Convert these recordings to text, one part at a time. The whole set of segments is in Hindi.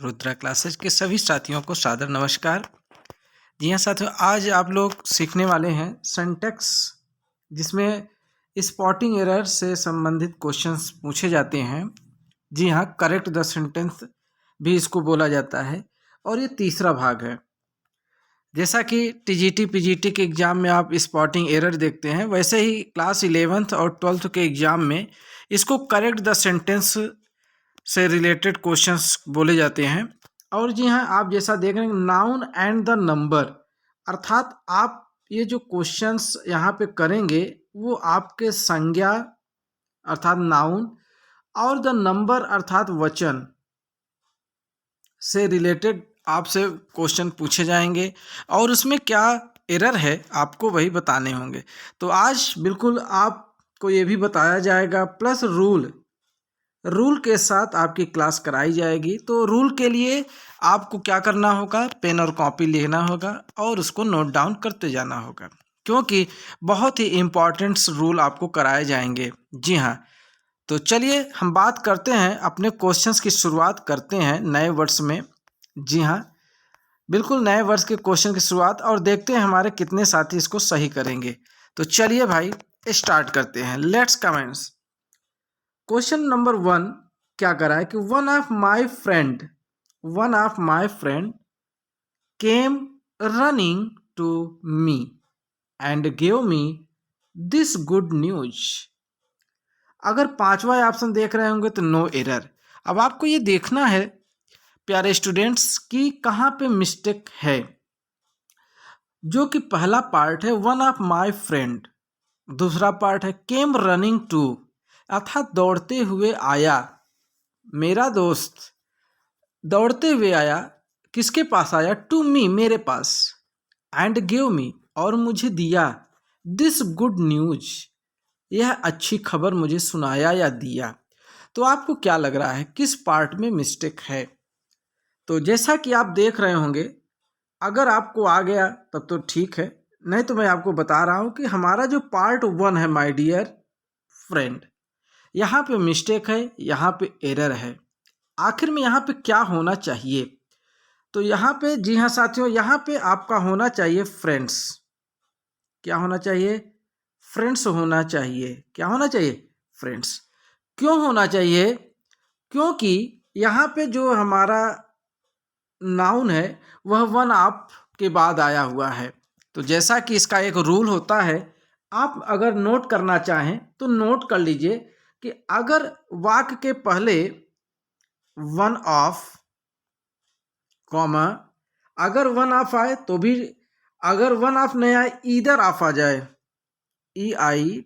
रुद्रा क्लासेस के सभी साथियों को सादर नमस्कार। जी हाँ साथियों, आज आप लोग सीखने वाले हैं सिंटैक्स, जिसमें स्पॉटिंग एरर से संबंधित क्वेश्चंस पूछे जाते हैं। जी हाँ, करेक्ट द सेंटेंस भी इसको बोला जाता है और ये तीसरा भाग है। जैसा कि टीजीटी पीजीटी के एग्ज़ाम में आप स्पॉटिंग एरर देखते हैं, वैसे ही क्लास 11th और 12th के एग्ज़ाम में इसको करेक्ट द सेंटेंस से रिलेटेड क्वेश्चंस बोले जाते हैं। और जी हाँ, आप जैसा देख रहे हैं नाउन एंड द नंबर, अर्थात आप ये जो क्वेश्चंस यहाँ पे करेंगे वो आपके संज्ञा अर्थात नाउन और द नंबर अर्थात वचन से रिलेटेड आपसे क्वेश्चन पूछे जाएंगे और उसमें क्या एरर है आपको वही बताने होंगे। तो आज बिल्कुल आपको ये भी बताया जाएगा, प्लस रूल के साथ आपकी क्लास कराई जाएगी। तो रूल के लिए आपको क्या करना होगा, पेन और कॉपी लेना होगा और उसको नोट डाउन करते जाना होगा, क्योंकि बहुत ही इम्पॉर्टेंट रूल आपको कराए जाएंगे। जी हाँ, तो चलिए हम बात करते हैं, अपने क्वेश्चंस की शुरुआत करते हैं नए वर्ष में। जी हाँ, बिल्कुल नए वर्ष के क्वेश्चन की शुरुआत, और देखते हैं हमारे कितने साथी इसको सही करेंगे। तो चलिए भाई स्टार्ट करते हैं। Let's comments. क्वेश्चन नंबर 1 क्या करा है कि one of my friend came running to me and give me this good news. अगर पांचवा ऑप्शन देख रहे होंगे तो नो एरर। अब आपको ये देखना है प्यारे स्टूडेंट्स कि कहाँ पे मिस्टेक है। जो कि पहला पार्ट है वन ऑफ माई फ्रेंड, दूसरा पार्ट है केम रनिंग टू, अर्थात दौड़ते हुए आया, मेरा दोस्त दौड़ते हुए आया, किसके पास आया, टू मी, मेरे पास, एंड गिव मी, और मुझे दिया, दिस गुड न्यूज, यह अच्छी खबर मुझे सुनाया या दिया। तो आपको क्या लग रहा है किस पार्ट में मिस्टेक है? तो जैसा कि आप देख रहे होंगे, अगर आपको आ गया तब तो ठीक है, नहीं तो मैं आपको बता रहा हूं कि हमारा जो पार्ट 1 है माय डियर फ्रेंड, यहाँ पे मिस्टेक है, यहाँ पे एरर है। आखिर में यहाँ पे क्या होना चाहिए? तो यहाँ पे जी हाँ साथियों, यहाँ पे आपका होना चाहिए फ्रेंड्स। क्या होना चाहिए? फ्रेंड्स होना चाहिए। क्या होना चाहिए? फ्रेंड्स। क्यों होना चाहिए? क्योंकि यहाँ पे जो हमारा नाउन है वह वन ऑफ के बाद आया हुआ है। तो जैसा कि इसका एक रूल होता है, आप अगर नोट करना चाहें तो नोट कर लीजिए कि अगर वाक्य के पहले वन ऑफ कॉमा, अगर वन ऑफ आए तो भी, अगर वन ऑफ नहीं आए ईदर ऑफ आ जाए, EITHER,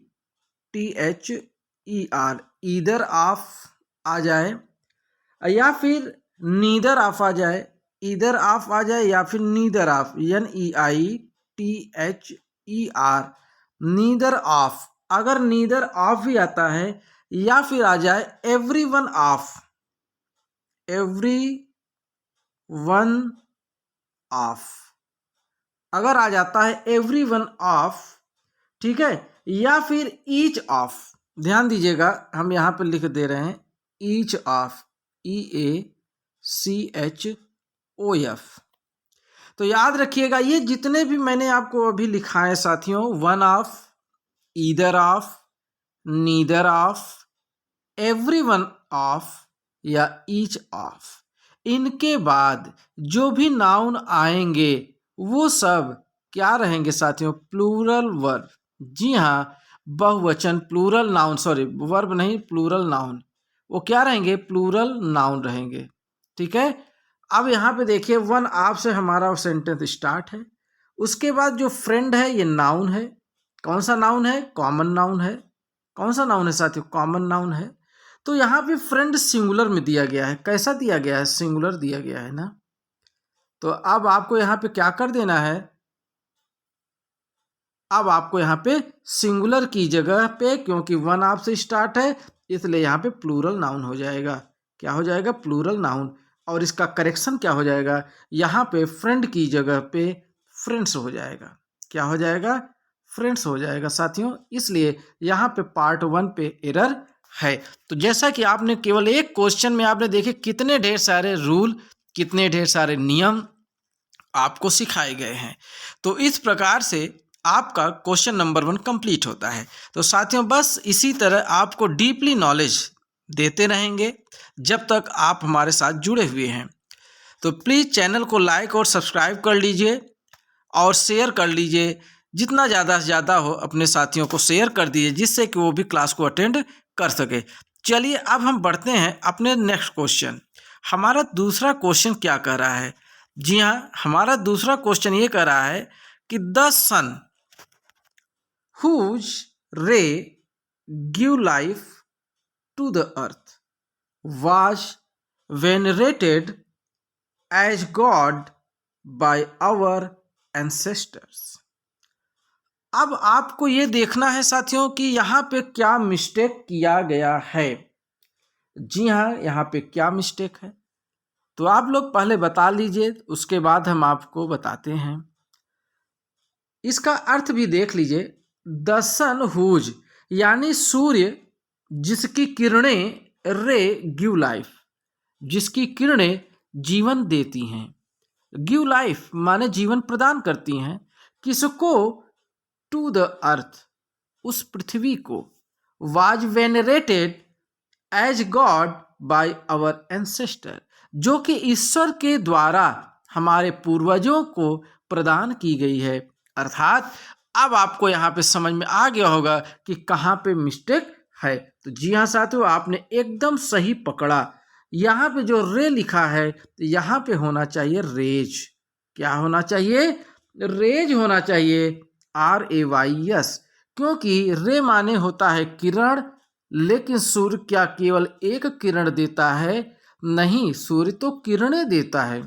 ईदर ऑफ आ जाए, या फिर नीदर ऑफ आ जाए, ईदर ऑफ आ जाए या फिर neither of, NEITHER, neither of. अगर नीदर ऑफ भी आता है या फिर आ जाए every one of, every one of, अगर आ जाता है एवरी वन ऑफ, ठीक है, या फिर ईच ऑफ। ध्यान दीजिएगा, हम यहाँ पर लिख दे रहे हैं ईच ऑफ, EACHOF। तो याद रखिएगा, ये जितने भी मैंने आपको अभी लिखाए साथियों, one of, either of, neither of, every one of या ईच ऑफ, इनके बाद जो भी नाउन आएंगे वो सब क्या रहेंगे साथियों? Plural verb. जी हाँ, बहुवचन प्लूरल नाउन, सॉरी वर्ब नहीं, प्लूरल नाउन, वो क्या रहेंगे? प्लूरल नाउन रहेंगे। ठीक है, अब यहाँ पे देखिए वन ऑफ से हमारा सेंटेंस स्टार्ट है। उसके बाद जो फ्रेंड है ये नाउन है। कौन सा नाउन है? कॉमन नाउन है। कौन सा नाउन है साथियों? कॉमन नाउन है। तो यहाँ पे फ्रेंड सिंगुलर में दिया गया है। कैसा दिया गया है? सिंगुलर दिया गया है ना। तो अब आपको यहाँ पे क्या कर देना है? अब आपको यहाँ पे सिंगुलर की जगह पे, क्योंकि वन ऑफ से स्टार्ट है इसलिए यहाँ पे प्लूरल नाउन हो जाएगा। क्या हो जाएगा? Plural noun. और इसका करेक्शन क्या हो जाएगा? यहाँ पे फ्रेंड की जगह पे फ्रेंड्स हो जाएगा। क्या हो जाएगा? फ्रेंड्स हो जाएगा साथियों। इसलिए यहाँ पे पार्ट 1 पे एरर है। तो जैसा कि आपने केवल एक क्वेश्चन में आपने देखे कितने ढेर सारे रूल कितने ढेर सारे नियम आपको सिखाए गए हैं। तो इस प्रकार से आपका क्वेश्चन नंबर 1 कंप्लीट होता है। तो साथियों, बस इसी तरह आपको डीपली नॉलेज देते रहेंगे जब तक आप हमारे साथ जुड़े हुए हैं। तो प्लीज़ चैनल को लाइक और सब्सक्राइब कर लीजिए और शेयर कर लीजिए। जितना ज़्यादा से ज़्यादा हो अपने साथियों को शेयर कर दीजिए, जिससे कि वो भी क्लास को अटेंड कर सके। चलिए अब हम बढ़ते हैं अपने नेक्स्ट क्वेश्चन। हमारा दूसरा क्वेश्चन क्या कह रहा है? जी हाँ, हमारा दूसरा क्वेश्चन ये कह रहा है कि the sun whose ray give life to the earth was venerated as God by our ancestors। अब आपको ये देखना है साथियों कि यहाँ पे क्या मिस्टेक किया गया है। जी हाँ, यहाँ पे क्या मिस्टेक है तो आप लोग पहले बता लीजिए, उसके बाद हम आपको बताते हैं। इसका अर्थ भी देख लीजिए। द सन हुज यानी सूर्य जिसकी किरणें, रे गिव लाइफ, जिसकी किरणें जीवन देती हैं। गिव लाइफ माने जीवन प्रदान करती हैं। किसको? टू द अर्थ, उस पृथ्वी को। Was venerated as god by our ancestor, जो कि ईश्वर के द्वारा हमारे पूर्वजों को प्रदान की गई है। अर्थात अब आपको यहाँ पे समझ में आ गया होगा कि कहाँ पे मिस्टेक है। तो जी हाँ साथियों, आपने एकदम सही पकड़ा। यहाँ पे जो रे लिखा है तो यहाँ पे होना चाहिए रेज। क्या होना चाहिए? रेज होना चाहिए, RAYS, क्योंकि रे माने होता है किरण, लेकिन सूर्य क्या केवल एक किरण देता है? नहीं, सूर्य तो किरणें देता है।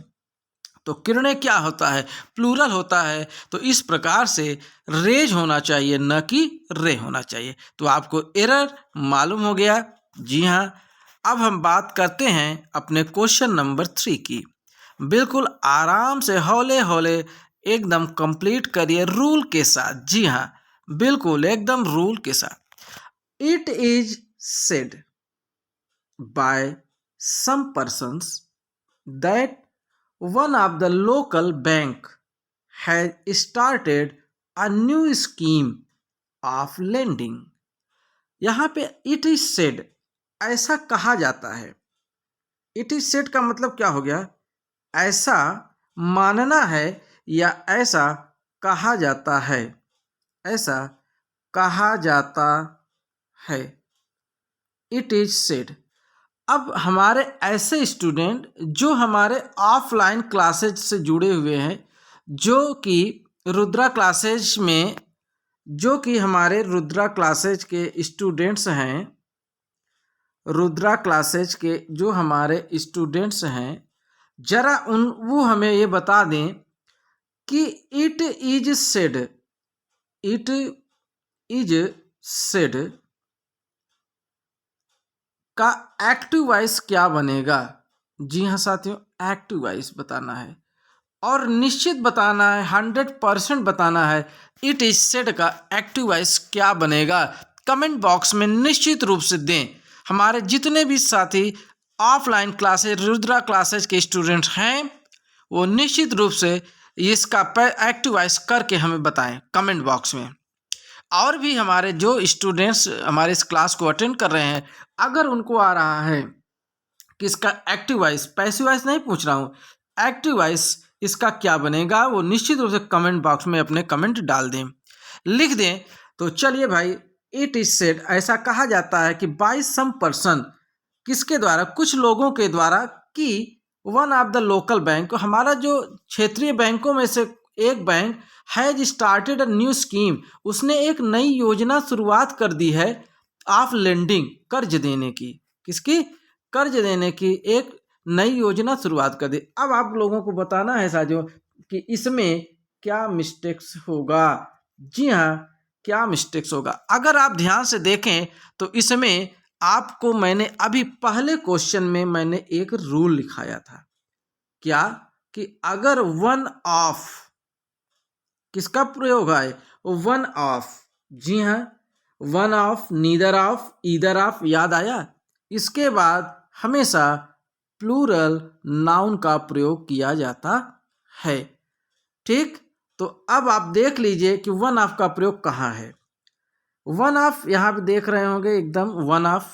तो किरणें क्या होता है? प्लूरल होता है। तो इस प्रकार से रेज होना चाहिए, न कि रे होना चाहिए। तो आपको एरर मालूम हो गया। जी हाँ, अब हम बात करते हैं अपने क्वेश्चन नंबर 3 की। बिल्कुल आराम से हौले हौले एकदम कंप्लीट करिए रूल के साथ। जी हाँ, बिल्कुल एकदम रूल के साथ। It is said by some persons that one of the local bank has started a new scheme of lending। यहाँ पे it is said, ऐसा कहा जाता है। it is said का मतलब क्या हो गया? ऐसा मानना है या ऐसा कहा जाता है। ऐसा कहा जाता है, it is said। अब हमारे ऐसे स्टूडेंट जो हमारे ऑफलाइन क्लासेज से जुड़े हुए हैं, जो कि रुद्रा क्लासेज में, जो कि हमारे रुद्रा क्लासेज के स्टूडेंट्स हैं, रुद्रा क्लासेज के जो हमारे स्टूडेंट्स हैं, जरा वो हमें ये बता दें कि it is said, it is said का एक्टिव वॉइस क्या बनेगा? जी हाँ साथियों, एक्टिव वॉइस बताना है और निश्चित बताना है, 100% बताना है। इट इज सेड का एक्टिव वॉइस क्या बनेगा? कमेंट बॉक्स में निश्चित रूप से दें। हमारे जितने भी साथी ऑफलाइन क्लासेज, रुद्रा क्लासेज के स्टूडेंट्स हैं, वो निश्चित रूप से इसका एक्टिव वॉइस करके हमें बताएं कमेंट बॉक्स में। और भी हमारे जो स्टूडेंट्स हमारे इस क्लास को अटेंड कर रहे हैं, अगर उनको आ रहा है कि इसका एक्टिव वॉइस, पैसिव वॉइस नहीं पूछ रहा हूँ, एक्टिव वॉइस इसका क्या बनेगा, वो निश्चित रूप से कमेंट बॉक्स में अपने कमेंट डाल दें, लिख दें। तो चलिए भाई, इट इज सेड ऐसा कहा जाता है कि बाय सम पर्सन, किसके द्वारा? कुछ लोगों के द्वारा, कि one of the local bank, हमारा जो क्षेत्रीय बैंकों में से एक bank, has started a new scheme, उसने एक नई योजना शुरुआत कर दी है, ऑफ लेंडिंग, कर्ज देने की। किसकी? कर्ज देने की एक नई योजना शुरुआत कर दी। अब आप लोगों को बताना है साथियों कि इसमें क्या मिस्टेक्स होगा। जी हाँ, क्या मिस्टेक्स होगा? अगर आप ध्यान से देखें तो इसमें आपको मैंने अभी पहले क्वेश्चन में मैंने एक रूल लिखाया था। क्या? कि अगर वन ऑफ, किसका प्रयोग है? One of. जी हाँ, one of, neither of, either of, याद आया? इसके बाद हमेशा प्लूरल नाउन का प्रयोग किया जाता है। ठीक, तो अब आप देख लीजिए कि वन ऑफ का प्रयोग कहाँ है। वन ऑफ यहाँ पे देख रहे होंगे एकदम वन ऑफ।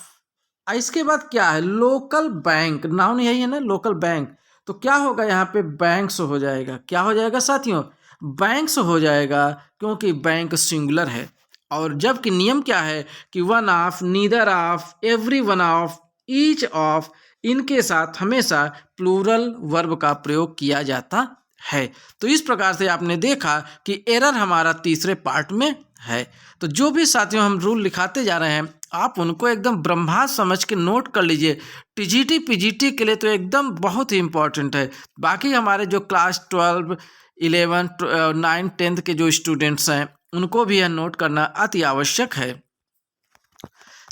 इसके बाद क्या है, लोकल बैंक, नाउन यही है ना, लोकल बैंक। तो क्या होगा यहाँ पे, बैंक्स हो जाएगा। क्या हो जाएगा साथियों, बैंक्स हो जाएगा, क्योंकि बैंक सिंगुलर है। और जबकि नियम क्या है कि one of, neither of, every one of, each of, इनके साथ हमेशा प्लूरल वर्ब का प्रयोग किया जाता है। तो इस प्रकार से आपने देखा कि एरर हमारा तीसरे पार्ट में है। तो जो भी साथियों हम रूल लिखाते जा रहे हैं, आप उनको एकदम ब्रह्मास्त्र समझ के नोट कर लीजिए। टीजीटी पीजीटी के लिए तो एकदम बहुत ही इंपॉर्टेंट है। बाकी हमारे जो क्लास 12, 11, 9, 10 के जो स्टूडेंट्स हैं, उनको भी यह नोट करना अति आवश्यक है।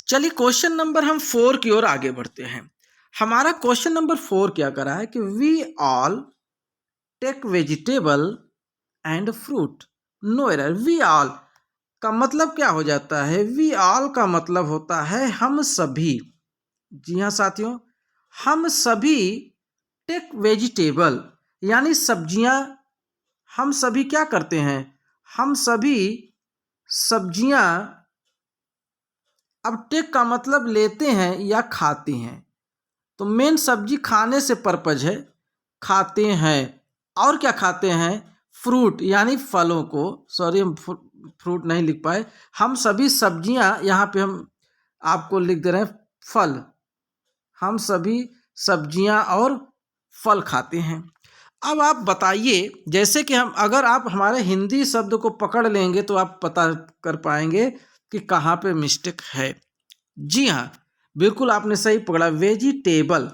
चलिए क्वेश्चन नंबर हम 4 की ओर आगे बढ़ते हैं। हमारा क्वेश्चन नंबर 4 क्या करा है कि we all take vegetable and fruit, no error. We all का मतलब क्या हो जाता है, वी ऑल का मतलब होता है हम सभी। जी हाँ साथियों, हम सभी टेक वेजिटेबल यानी सब्जियां, हम सभी क्या करते हैं, हम सभी सब्जियां। अब टेक का मतलब लेते हैं या खाते हैं, तो मेन सब्जी खाने से पर्पज है, खाते हैं। और क्या खाते हैं, फ्रूट यानी फलों को, सॉरी हम फ्रूट नहीं लिख पाए, हम सभी सब्जियां, यहाँ पे हम आपको लिख दे रहे हैं फल, हम सभी सब्जियां और फल खाते हैं। अब आप बताइए, जैसे कि हम, अगर आप हमारे हिंदी शब्द को पकड़ लेंगे तो आप पता कर पाएंगे कि कहाँ पे मिस्टेक है। जी हाँ, बिल्कुल आपने सही पकड़ा, वेजिटेबल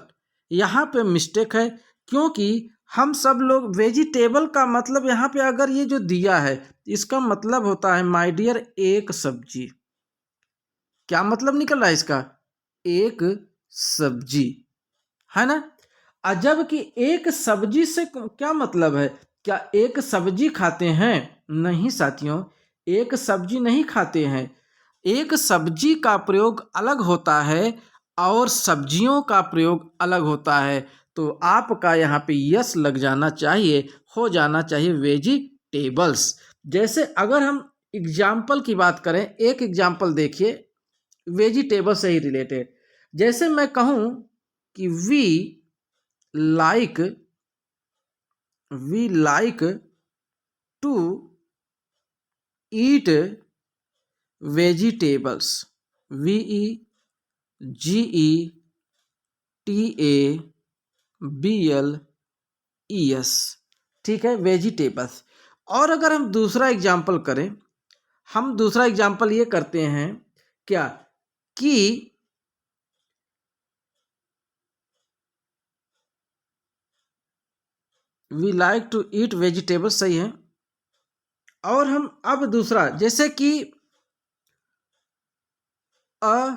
यहाँ पे मिस्टेक है। क्योंकि हम सब लोग, वेजिटेबल का मतलब यहाँ पे अगर ये जो दिया है, इसका मतलब होता है माय डियर एक सब्जी। क्या मतलब निकल रहा है इसका, एक सब्जी, है ना। अजब कि एक सब्जी से क्या मतलब है, क्या एक सब्जी खाते हैं, नहीं साथियों, एक सब्जी नहीं खाते हैं। एक सब्जी का प्रयोग अलग होता है और सब्जियों का प्रयोग अलग होता है। तो आपका यहाँ पे यस लग जाना चाहिए, हो जाना चाहिए वेजिटेबल्स। जैसे अगर हम एग्जाम्पल की बात करें, एक एग्जाम्पल देखिए वेजिटेबल से ही रिलेटेड। जैसे मैं कहूँ कि like we like to eat vegetables, VEGETABLES, ठीक है, वेजिटेबल्स। और अगर हम दूसरा एग्जाम्पल करें, हम दूसरा एग्जाम्पल ये करते हैं क्या, कि we like to eat vegetables, सही है। और हम अब दूसरा, जैसे कि a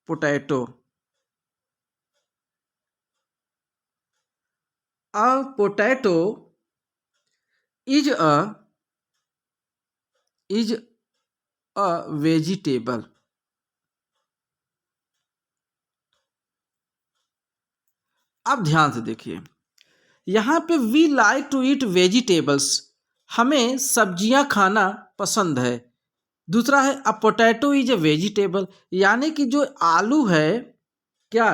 potato, a potato is a vegetable. अब ध्यान से देखिए, यहाँ पे we like to eat vegetables, हमें सब्जियां खाना पसंद है। दूसरा है a potato is a vegetable, यानी कि जो आलू है, क्या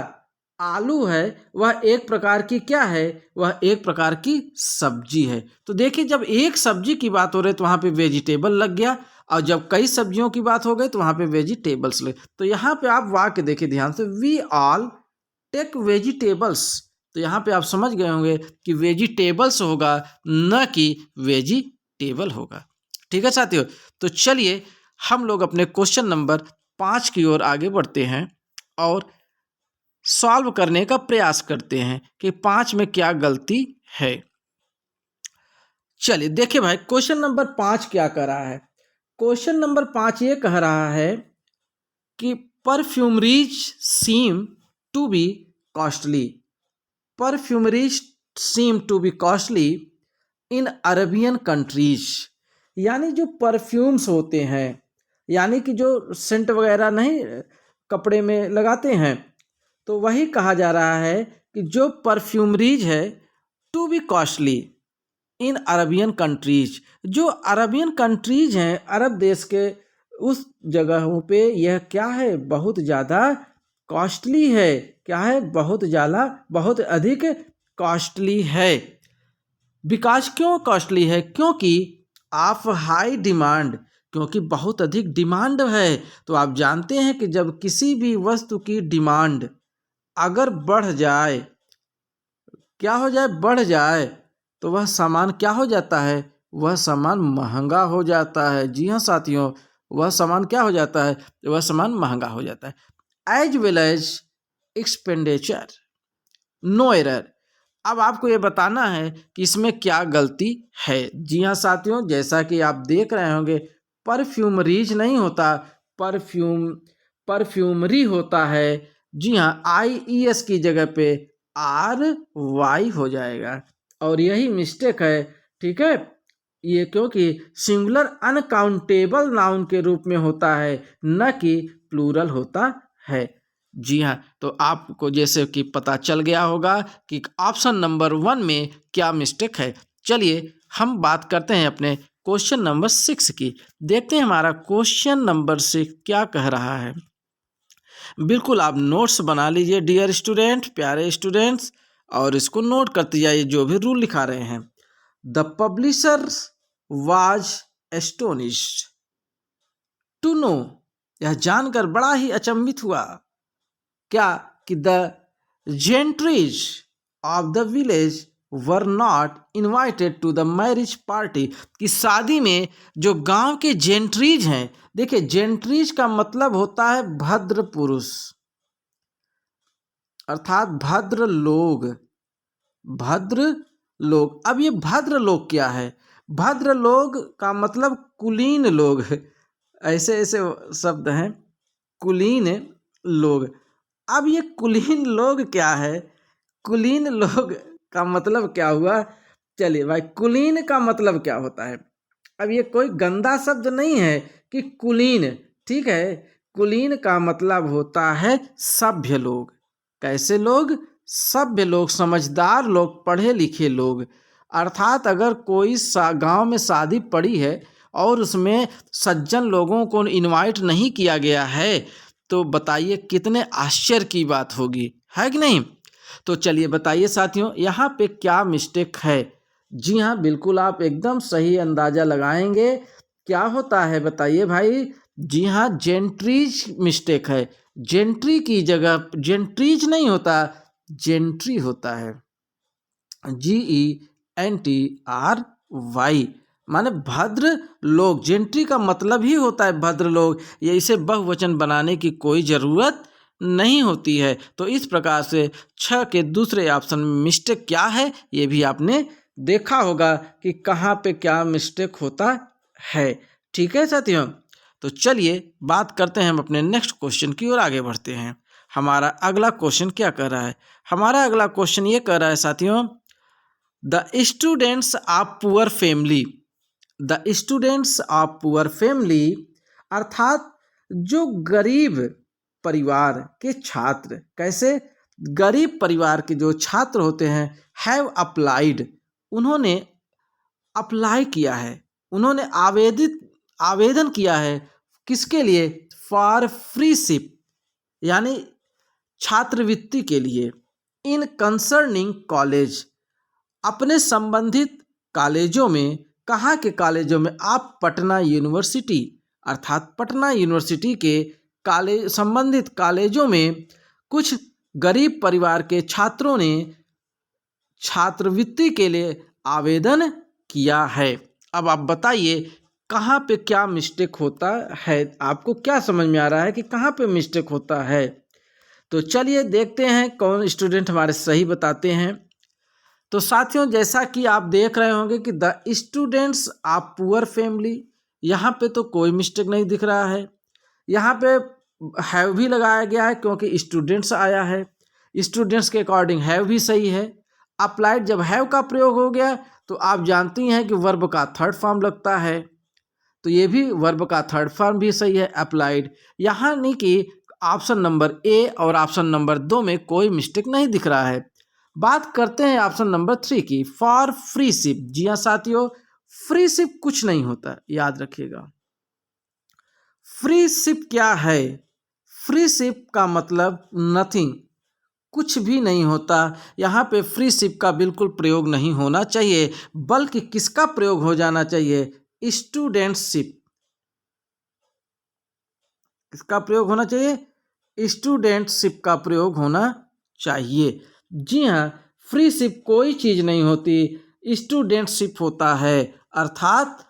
आलू है, वह एक प्रकार की क्या है, वह एक प्रकार की सब्जी है। तो देखिए, जब एक सब्जी की बात हो रही है तो वहाँ पे वेजिटेबल लग गया, और जब कई सब्जियों की बात हो गई तो वहाँ पे वेजिटेबल्स लगे। तो यहाँ पे आप वाक्य देखिए ध्यान से, वी ऑल टेक वेजिटेबल्स। तो यहाँ पे आप समझ गए होंगे कि वेजिटेबल्स होगा, न कि वेजिटेबल होगा। ठीक है साथियों, तो चलिए हम लोग अपने क्वेश्चन नंबर 5 की ओर आगे बढ़ते हैं और सॉल्व करने का प्रयास करते हैं कि 5 में क्या गलती है। चलिए देखिए भाई, क्वेश्चन नंबर 5 क्या कह रहा है। क्वेश्चन नंबर 5 ये कह रहा है कि perfumeries seem to be costly, perfumeries seem to be costly in Arabian countries. यानी जो परफ्यूम्स होते हैं, यानी कि जो सेंट वगैरह नहीं कपड़े में लगाते हैं, तो वही कहा जा रहा है कि जो परफ्यूमरीज है to be costly in Arabian countries, जो अरबियन कंट्रीज हैं, अरब देश के उस जगहों पे यह क्या है, बहुत ज़्यादा कॉस्टली है। क्या है, बहुत ज़्यादा, बहुत अधिक कॉस्टली है। बिकॉज क्यों कॉस्टली है, क्योंकि ऑफ हाई डिमांड, क्योंकि बहुत अधिक डिमांड है। तो आप जानते हैं कि जब किसी भी वस्तु की डिमांड अगर बढ़ जाए, क्या हो जाए, बढ़ जाए, तो वह सामान क्या हो जाता है, वह सामान महंगा हो जाता है। जी हाँ साथियों, वह सामान क्या हो जाता है, वह सामान महंगा हो जाता है। As well as expenditure, no error. अब आपको ये बताना है कि इसमें क्या गलती है। जी हाँ साथियों, जैसा कि आप देख रहे होंगे, परफ्यूमरीज नहीं होता, परफ्यूमरी होता है। जी हाँ, IES की जगह पे RY हो जाएगा, और यही मिस्टेक है। ठीक है, ये क्योंकि सिंगुलर अनकाउंटेबल नाउन के रूप में होता है, न कि प्लूरल होता है। जी हाँ, तो आपको जैसे कि पता चल गया होगा कि ऑप्शन नंबर 1 में क्या मिस्टेक है। चलिए हम बात करते हैं अपने क्वेश्चन नंबर 6 की। देखते हैं हमारा क्वेश्चन नंबर 6 क्या कह रहा है। बिल्कुल आप नोट्स बना लीजिए डियर स्टूडेंट, प्यारे स्टूडेंट्स, और इसको नोट करते जाइए जो भी रूल लिखा रहे हैं। The publisher was astonished to know, यह जानकर बड़ा ही अचंभित हुआ, क्या, कि the gentries of the village were not invited to the marriage party, कि शादी में जो गांव के जेंट्रीज हैं, देखिए जेंट्रीज का मतलब होता है भद्र पुरुष, अर्थात भद्र लोग, भद्र लोग। अब ये भद्र लोग क्या है, भद्र लोग का मतलब कुलीन लोग, ऐसे ऐसे शब्द हैं, कुलीन लोग। अब ये कुलीन लोग क्या है, कुलीन लोग का मतलब क्या हुआ। चलिए भाई, कुलीन का मतलब क्या होता है। अब ये कोई गंदा शब्द नहीं है कि कुलीन, ठीक है, कुलीन का मतलब होता है सभ्य लोग। कैसे लोग, सभ्य लोग, समझदार लोग, पढ़े लिखे लोग। अर्थात अगर कोई गांव में शादी पड़ी है और उसमें सज्जन लोगों को इनवाइट नहीं किया गया है, तो बताइए कितने आश्चर्य की बात होगी, है कि नहीं। तो चलिए बताइए साथियों, यहाँ पे क्या मिस्टेक है। जी हाँ, बिल्कुल आप एकदम सही अंदाजा लगाएंगे। क्या होता है बताइए भाई। जी हाँ, जेंट्रीज मिस्टेक है। जेंट्री की जगह जेंट्रीज नहीं होता, जेंट्री होता है, GENTRY, माने भद्र लोग। जेंट्री का मतलब ही होता है भद्र लोग, ये इसे बहुवचन बनाने की कोई ज़रूरत नहीं होती है। तो इस प्रकार से 6 के दूसरे ऑप्शन में मिस्टेक क्या है, ये भी आपने देखा होगा कि कहाँ पे क्या मिस्टेक होता है। ठीक है साथियों, तो चलिए बात करते हैं हम अपने नेक्स्ट क्वेश्चन की ओर आगे बढ़ते हैं। हमारा अगला क्वेश्चन क्या कह रहा है, हमारा अगला क्वेश्चन ये कह रहा है साथियों, the students of poor family, the students of poor family, अर्थात जो गरीब परिवार के छात्र, कैसे, गरीब परिवार के जो छात्र होते हैं, हैव अप्लाइड, उन्होंने अप्लाई किया है, उन्होंने आवेदन किया है, किसके लिए, फॉर फ्रीशिप, यानी छात्रवृत्ति के लिए, इन कंसर्निंग कॉलेज, अपने संबंधित कॉलेजों में। कहाँ के कॉलेजों में, आप पटना यूनिवर्सिटी, अर्थात पटना यूनिवर्सिटी के कॉलेज, संबंधित कॉलेजों में कुछ गरीब परिवार के छात्रों ने छात्रवृत्ति के लिए आवेदन किया है। अब आप बताइए कहाँ पे क्या मिस्टेक होता है, आपको क्या समझ में आ रहा है कि कहाँ पे मिस्टेक होता है। तो चलिए देखते हैं कौन स्टूडेंट हमारे सही बताते हैं। तो साथियों, जैसा कि आप देख रहे होंगे कि the students of poor family, यहाँ पे तो कोई मिस्टेक नहीं दिख रहा है। यहाँ पे हैव भी लगाया गया है क्योंकि स्टूडेंट्स आया है, स्टूडेंट्स के अकॉर्डिंग हैव भी सही है। अप्लाइड जब हैव का प्रयोग हो गया तो आप जानती हैं कि वर्ब का थर्ड फॉर्म लगता है, तो ये भी वर्ब का थर्ड फॉर्म भी सही है, अप्लाइड। यहाँ नहीं कि ऑप्शन नंबर ए और ऑप्शन नंबर 2 में कोई मिस्टेक नहीं दिख रहा है। बात करते हैं ऑप्शन नंबर 3 की, फॉर फ्री शिप। जी हाँ साथियों, फ्री शिप कुछ नहीं होता, याद रखिएगा। फ्री शिप क्या है? फ्री शिप का मतलब नथिंग, कुछ भी नहीं होता। यहाँ पे फ्री शिप का बिल्कुल प्रयोग नहीं होना चाहिए, बल्कि किसका प्रयोग हो जाना चाहिए? स्टूडेंटशिप। किसका प्रयोग होना चाहिए? स्टूडेंटशिप का प्रयोग होना चाहिए। जी हाँ, फ्री शिप कोई चीज नहीं होती, स्टूडेंटशिप होता है। अर्थात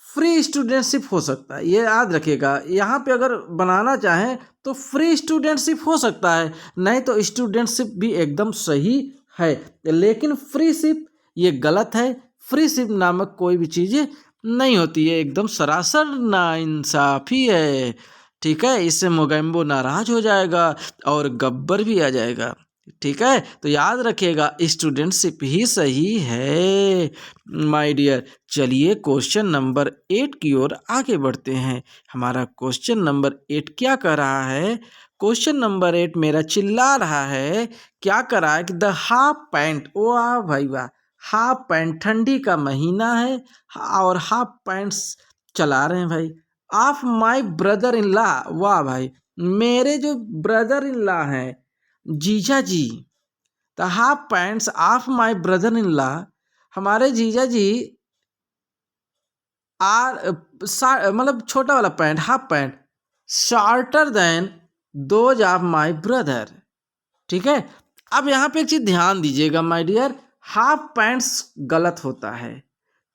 फ्री स्टूडेंटशिप हो सकता है, ये याद रखिएगा। यहाँ पे अगर बनाना चाहें तो फ्री स्टूडेंटशिप हो सकता है, नहीं तो स्टूडेंटशिप भी एकदम सही है, लेकिन फ्री शिप ये गलत है। फ्री शिप नामक कोई भी चीज़ नहीं होती है, एकदम सरासर नाइंसाफ़ी है। ठीक है, इससे मोगेम्बो नाराज हो जाएगा और गब्बर भी आ जाएगा। ठीक है, तो याद रखिएगा स्टूडेंटशिप ही सही है माय डियर। चलिए क्वेश्चन नंबर 8 की ओर आगे बढ़ते हैं। हमारा क्वेश्चन नंबर 8 क्या कह रहा है? क्वेश्चन नंबर 8 मेरा चिल्ला रहा है, क्या कर रहा है कि द हाफ पैंट, वाह भाई वाह, हाफ पैंट, ठंडी का महीना है और हाफ पैंट्स चला रहे हैं भाई। Of my brother in law, वाह भाई, मेरे जो ब्रदर इन लॉ हैं, जीजा जी। The half pants of my brother in law, हमारे जीजा जी आर मतलब छोटा वाला pant, half pant, shorter than those of my brother. ठीक है, अब यहाँ पे एक चीज ध्यान दीजिएगा माय डियर, हाफ पैंट्स गलत होता है,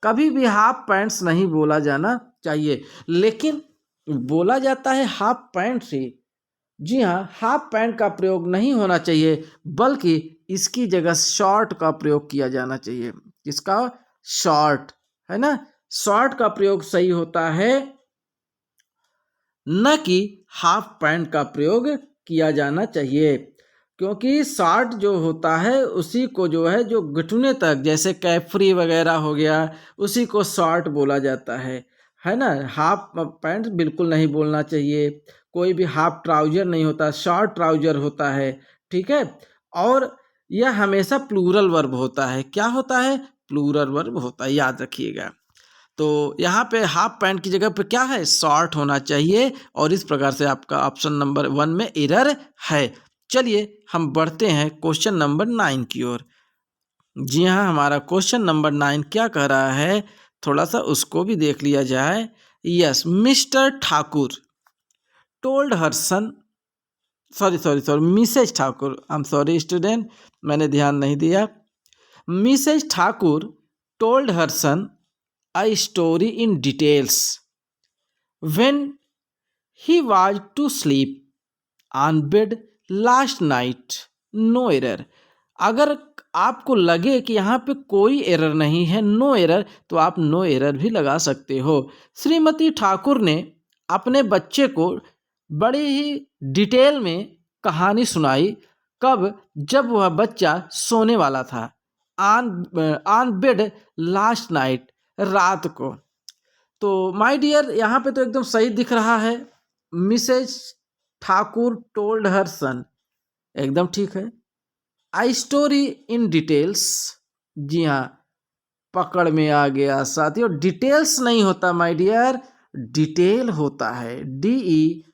कभी भी हाफ पैंट्स नहीं बोला जाना चाहिए, लेकिन बोला जाता है हाफ पैंट से। जी हाँ, हाफ पैंट का प्रयोग नहीं होना चाहिए, बल्कि इसकी जगह शॉर्ट का प्रयोग किया जाना चाहिए। किसका? शॉर्ट, है ना, शॉर्ट का प्रयोग सही होता है, न कि हाफ पैंट का प्रयोग किया जाना चाहिए। क्योंकि शॉर्ट जो होता है उसी को जो है, जो घुटने तक, जैसे कैफ्री वगैरह हो गया, उसी को शॉर्ट बोला जाता है ना। हाफ पैंट बिल्कुल नहीं बोलना चाहिए, कोई भी हाफ ट्राउजर नहीं होता, शॉर्ट ट्राउजर होता है। ठीक है, और यह हमेशा प्लूरल वर्ब होता है। क्या होता है? प्लूरल वर्ब होता है, याद रखिएगा। तो यहाँ पे हाफ पैंट की जगह पे क्या है? शॉर्ट होना चाहिए, और इस प्रकार से आपका ऑप्शन नंबर 1 में एरर है। चलिए हम बढ़ते हैं क्वेश्चन नंबर 9 की ओर। जी हाँ, हमारा क्वेश्चन नंबर 9 क्या कह रहा है, थोड़ा सा उसको भी देख लिया जाए। Yes, Mr Thakur told her son, sorry Mrs Thakur, I am sorry student, मैंने ध्यान नहीं दिया। Mrs Thakur told her son a story in details when he was to sleep on bed last night. No error. अगर आपको लगे कि यहाँ पे कोई एरर नहीं है, नो एरर, तो आप नो एरर भी लगा सकते हो। श्रीमती ठाकुर ने अपने बच्चे को बड़ी ही डिटेल में कहानी सुनाई। कब? जब वह बच्चा सोने वाला था। On on bed last night, रात को। तो माय डियर, यहाँ पे तो एकदम सही दिख रहा है, मिसेज ठाकुर टोल्ड हर सन, एकदम ठीक है। आई स्टोरी इन डिटेल्स, जी हाँ, पकड़ में आ गया साथियों। डिटेल्स नहीं होता माय डियर, डिटेल होता है, DETAIL।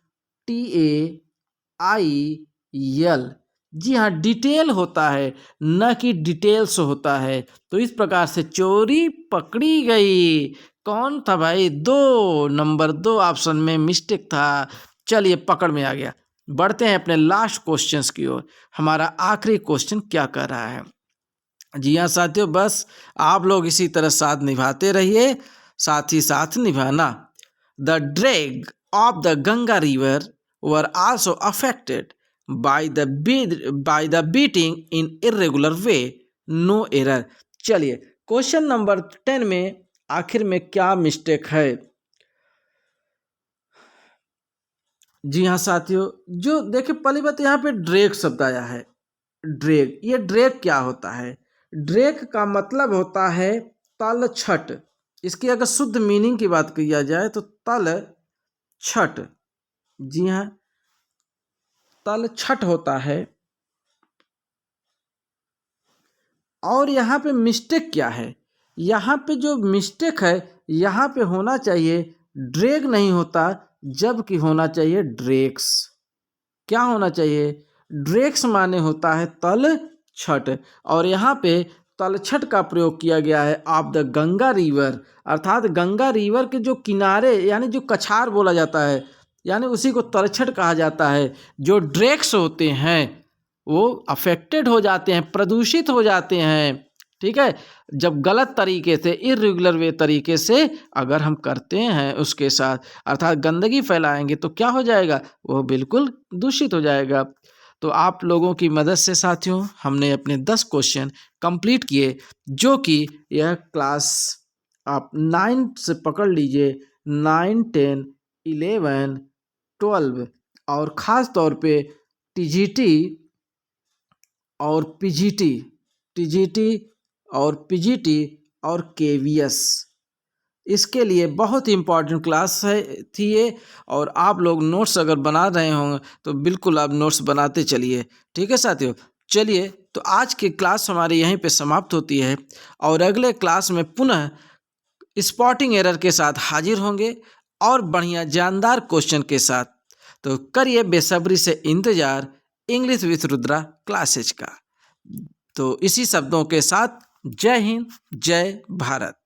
जी हाँ, डिटेल होता है, न कि डिटेल्स होता है। तो इस प्रकार से चोरी पकड़ी गई। कौन था भाई? 2 नंबर 2 ऑप्शन में मिस्टेक था। चलिए पकड़ में आ गया। बढ़ते हैं अपने लास्ट क्वेश्चंस की ओर। हमारा आखिरी क्वेश्चन क्या कर रहा है? जी हाँ साथियों, बस आप लोग इसी तरह साथ निभाते रहिए, साथ ही साथ निभाना। The drag of the Ganga river were also affected by the beating in irregular way. No error. चलिए क्वेश्चन नंबर 10 में आखिर में क्या मिस्टेक है? जी हाँ साथियों, जो देखिए पहली बात, यहाँ पे ड्रैग शब्द आया है। ड्रैग, ये ड्रैग क्या होता है? ड्रैग का मतलब होता है तल छट। इसकी अगर शुद्ध मीनिंग की बात किया जाए तो तल छट। जी हाँ, तलछट होता है। और यहाँ पे मिस्टेक क्या है? यहाँ पे जो मिस्टेक है, यहाँ पे होना चाहिए ड्रैग नहीं होता, जबकि होना चाहिए ड्रैग्स। क्या होना चाहिए? ड्रैग्स माने होता है तलछट, और यहाँ पे तलछट का प्रयोग किया गया है ऑफ द गंगा रिवर, अर्थात गंगा रिवर के जो किनारे यानी जो कछार बोला जाता है, यानी उसी को तलछट कहा जाता है। जो ड्रैग्स होते हैं वो अफेक्टेड हो जाते हैं, प्रदूषित हो जाते हैं। ठीक है, जब गलत तरीके से, इर्रेगुलर वे तरीके से अगर हम करते हैं उसके साथ, अर्थात गंदगी फैलाएंगे, तो क्या हो जाएगा? वो बिल्कुल दूषित हो जाएगा। तो आप लोगों की मदद से साथियों हमने अपने 10 क्वेश्चन कंप्लीट किए, जो कि यह क्लास आप 9 से पकड़ लीजिए, 9, 10, 11, 12 और ख़ास तौर पे टीजीटी और पीजीटी, टीजीटी और पीजीटी और केवीएस, इसके लिए बहुत ही इम्पॉर्टेंट क्लास है थी ये। और आप लोग नोट्स अगर बना रहे होंगे तो बिल्कुल आप नोट्स बनाते चलिए। ठीक है साथियों, चलिए तो आज की क्लास हमारी यहीं पे समाप्त होती है, और अगले क्लास में पुनः स्पॉटिंग एरर के साथ हाजिर होंगे और बढ़िया जानदार क्वेश्चन के साथ। तो करिए बेसब्री से इंतज़ार इंग्लिश विथ रुद्रा क्लासेज का। तो इसी शब्दों के साथ जय हिंद, जय भारत।